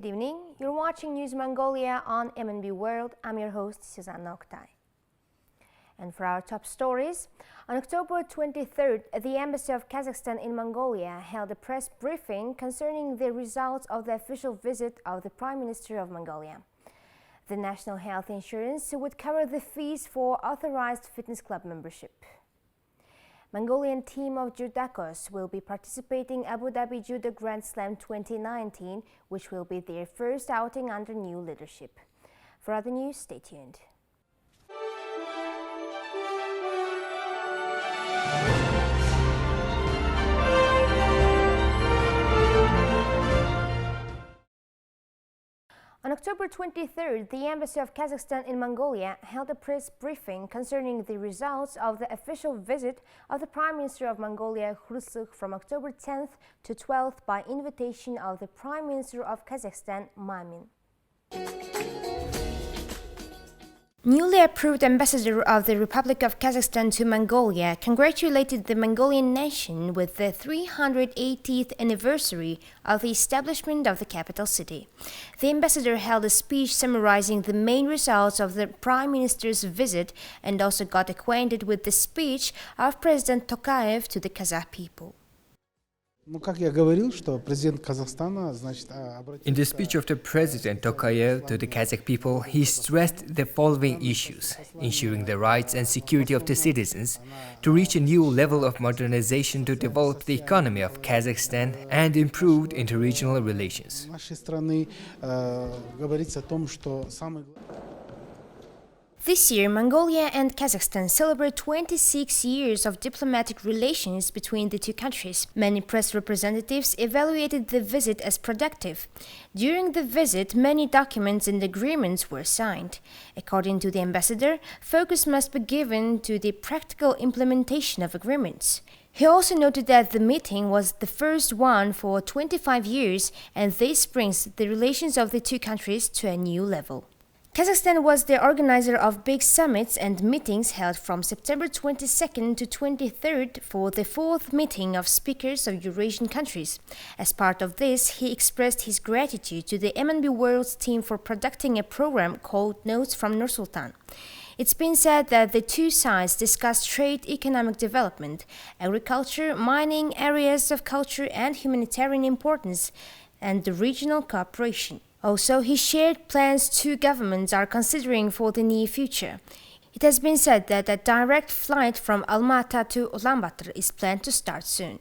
evening. You're watching News Mongolia on MNB World. I'm your host, Susanna Oktay. And for our top stories, on October 23rd, the Embassy of Kazakhstan in Mongolia held a press briefing concerning the results of the official visit of the Prime Minister of Mongolia. The national health insurance would cover the fees for authorized fitness club membership. Mongolian team of judokos will be participating Abu Dhabi Judo Grand Slam 2019, which will be their first outing under new leadership. For other news, stay tuned. On October 23rd, the Embassy of Kazakhstan in Mongolia held a press briefing concerning the results of the official visit of the Prime Minister of Mongolia, Nur-Sultan, from October 10th to 12th by invitation of the Prime Minister of Kazakhstan, Mamin. Newly approved ambassador of the Republic of Kazakhstan to Mongolia congratulated the Mongolian nation with the 380th anniversary of the establishment of the capital city. The ambassador held a speech summarizing the main results of the Prime Minister's visit and also got acquainted with the speech of President Tokayev to the Kazakh people. In the speech of the President Tokayev to the Kazakh people, he stressed the following issues: ensuring the rights and security of the citizens, to reach a new level of modernization to develop the economy of Kazakhstan, and improved interregional relations. This year, Mongolia and Kazakhstan celebrate 26 years of diplomatic relations between the two countries. Many press representatives evaluated the visit as productive. During the visit, many documents and agreements were signed. According to the ambassador, focus must be given to the practical implementation of agreements. He also noted that the meeting was the first one for 25 years, and this brings the relations of the two countries to a new level. Kazakhstan was the organizer of big summits and meetings held from September 22nd to 23rd for the fourth meeting of speakers of Eurasian countries. As part of this, he expressed his gratitude to the MNB World's team for conducting a program called Notes from Nur-Sultan. It's been said that the two sides discussed trade, economic development, agriculture, mining, areas of culture and humanitarian importance, and the regional cooperation. Also, he shared plans two governments are considering for the near future. It has been said that a direct flight from Almaty to Ulaanbaatar is planned to start soon.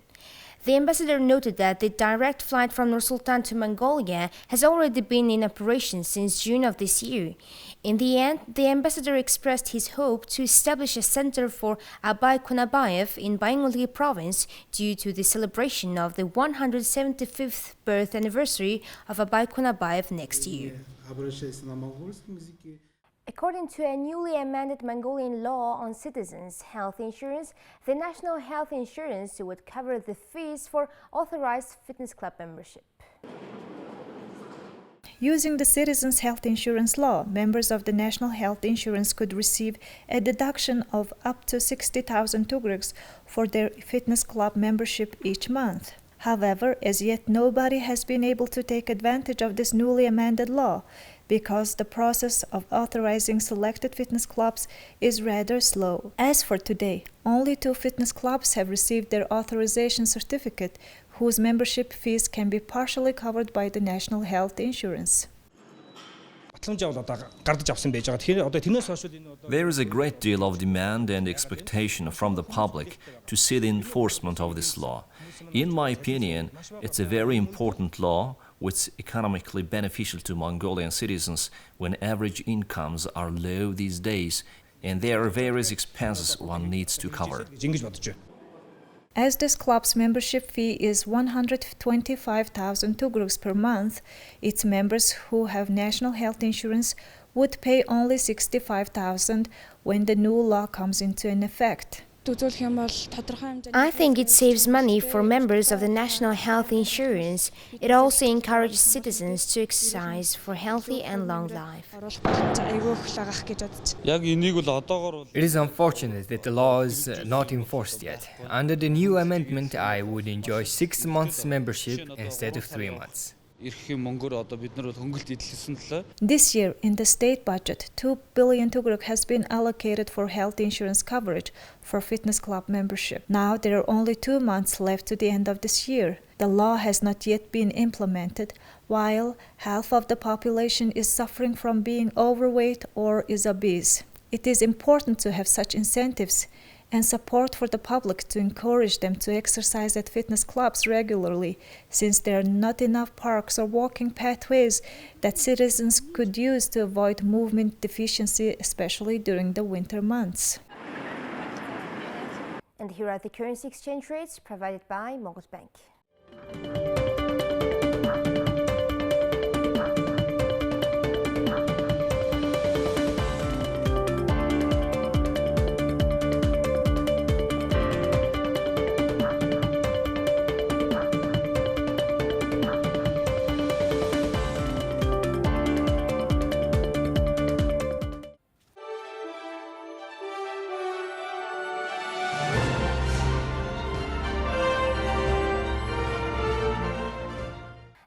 The ambassador noted that the direct flight from Nur-Sultan to Mongolia has already been in operation since June of this year. In the end, the ambassador expressed his hope to establish a center for Abay Kunabayev in Bayanguli province due to the celebration of the 175th birth anniversary of Abay Kunabayev next year. According to a newly amended Mongolian law on citizens' health insurance, the national health insurance would cover the fees for authorized fitness club membership. Using the Citizens' Health Insurance Law, members of the National Health Insurance could receive a deduction of up to 60,000 tugriks for their fitness club membership each month. However, as yet nobody has been able to take advantage of this newly amended law, because the process of authorizing selected fitness clubs is rather slow. As for today, only 2 fitness clubs have received their authorization certificate, whose membership fees can be partially covered by the national health insurance. There is a great deal of demand and expectation from the public to see the enforcement of this law. In my opinion, it's a very important law which is economically beneficial to Mongolian citizens when average incomes are low these days and there are various expenses one needs to cover. As this club's membership fee is 125,000 tugruks per month, its members who have national health insurance would pay only 65,000 when the new law comes into effect. I think it saves money for members of the national health insurance. It also encourages citizens to exercise for healthy and long life. It is unfortunate that the law is not enforced yet. Under the new amendment, I would enjoy 6 months membership instead of 3 months. This year, in the state budget, 2 billion tugruk has been allocated for health insurance coverage for fitness club membership. Now there are only 2 months left to the end of this year. The law has not yet been implemented, while half of the population is suffering from being overweight or is obese. It is important to have such incentives and support for the public to encourage them to exercise at fitness clubs regularly, since there are not enough parks or walking pathways that citizens could use to avoid movement deficiency, especially during the winter months. And here are the currency exchange rates provided by Mortgage Bank.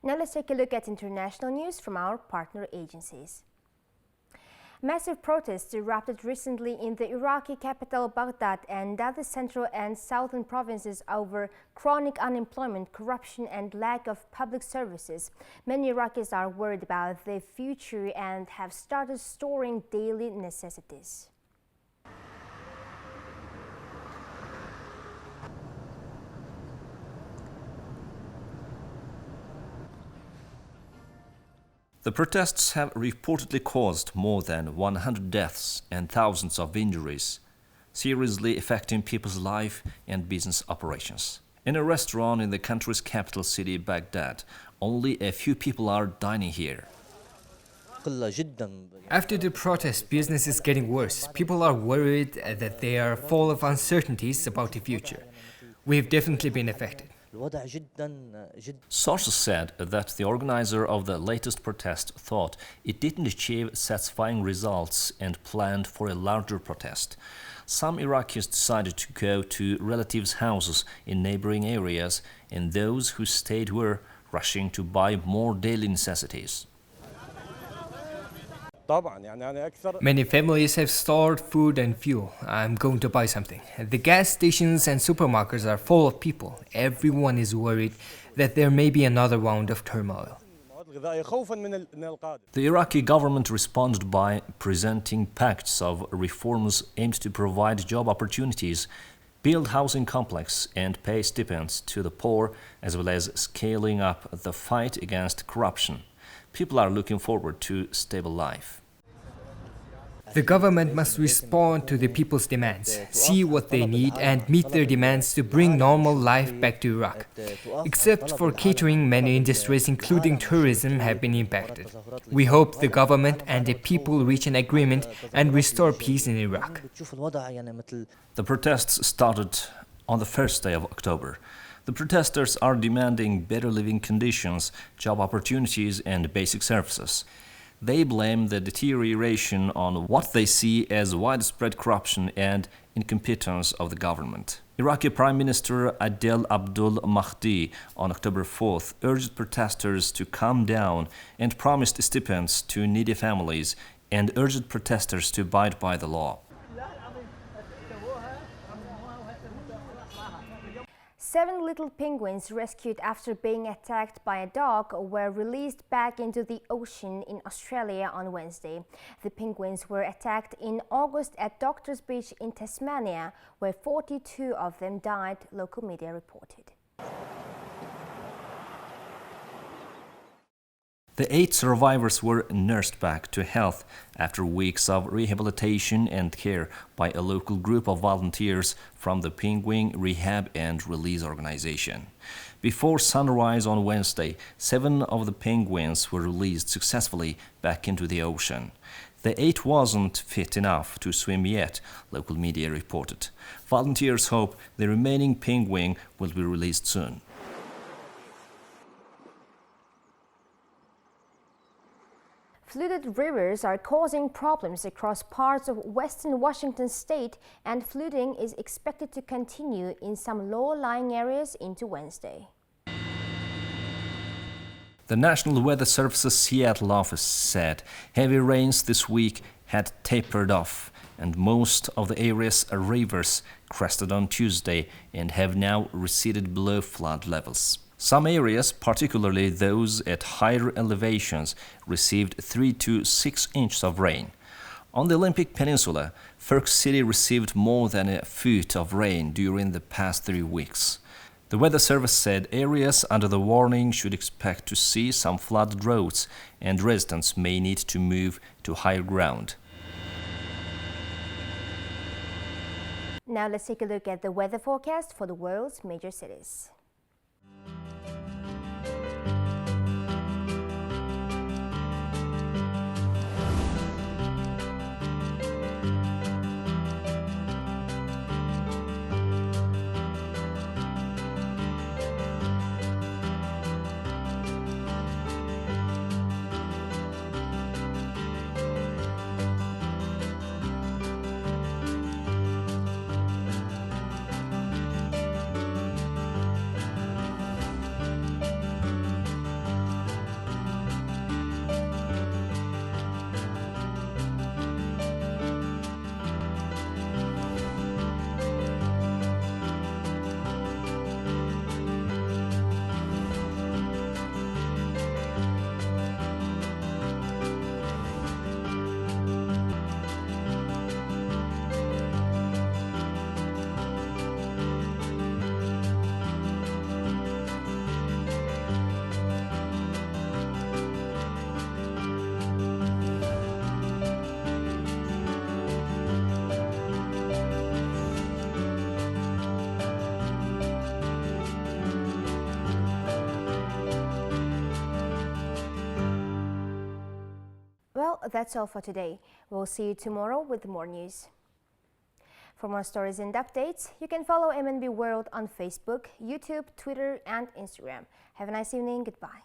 Now let's take a look at international news from our partner agencies. Massive protests erupted recently in the Iraqi capital Baghdad and other central and southern provinces over chronic unemployment, corruption and lack of public services. Many Iraqis are worried about their future and have started storing daily necessities. The protests have reportedly caused more than 100 deaths and thousands of injuries, seriously affecting people's life and business operations. In a restaurant in the country's capital city, Baghdad, only a few people are dining here. After the protest, business is getting worse. People are worried that they are full of uncertainties about the future. We've definitely been affected. Sources said that the organizer of the latest protest thought it didn't achieve satisfying results and planned for a larger protest. Some Iraqis decided to go to relatives' houses in neighboring areas, and those who stayed were rushing to buy more daily necessities. Many families have stored food and fuel. I'm going to buy something. The gas stations and supermarkets are full of people. Everyone is worried that there may be another round of turmoil. The Iraqi government responded by presenting pacts of reforms aimed to provide job opportunities, build housing complex and pay stipends to the poor, as well as scaling up the fight against corruption. People are looking forward to stable life. The government must respond to the people's demands, see what they need and meet their demands to bring normal life back to Iraq. Except for catering, many industries, including tourism, have been impacted. We hope the government and the people reach an agreement and restore peace in Iraq. The protests started on the first day of October. The protesters are demanding better living conditions, job opportunities and basic services. They blame the deterioration on what they see as widespread corruption and incompetence of the government. Iraqi Prime Minister Adel Abdul Mahdi on October 4th urged protesters to calm down and promised stipends to needy families and urged protesters to abide by the law. 7 little penguins rescued after being attacked by a dog were released back into the ocean in Australia on Wednesday. The penguins were attacked in August at Doctors Beach in Tasmania, where 42 of them died, local media reported. The 8 survivors were nursed back to health after weeks of rehabilitation and care by a local group of volunteers from the Penguin Rehab and Release Organization. Before sunrise on Wednesday, 7 of the penguins were released successfully back into the ocean. The 8 wasn't fit enough to swim yet, local media reported. Volunteers hope the remaining penguin will be released soon. Flooded rivers are causing problems across parts of western Washington state, and flooding is expected to continue in some low-lying areas into Wednesday. The National Weather Service's Seattle office said heavy rains this week had tapered off, and most of the area's rivers crested on Tuesday and have now receded below flood levels. Some areas, particularly those at higher elevations, received 3 to 6 inches of rain. On the Olympic Peninsula, Ferk City received more than a foot of rain during the past 3 weeks. The Weather Service said areas under the warning should expect to see some flooded roads, and residents may need to move to higher ground. Now let's take a look at the weather forecast for the world's major cities. Well, that's all for today. We'll see you tomorrow with more news. For more stories and updates, you can follow MNB World on Facebook, YouTube, Twitter, and Instagram. Have a nice evening. Goodbye.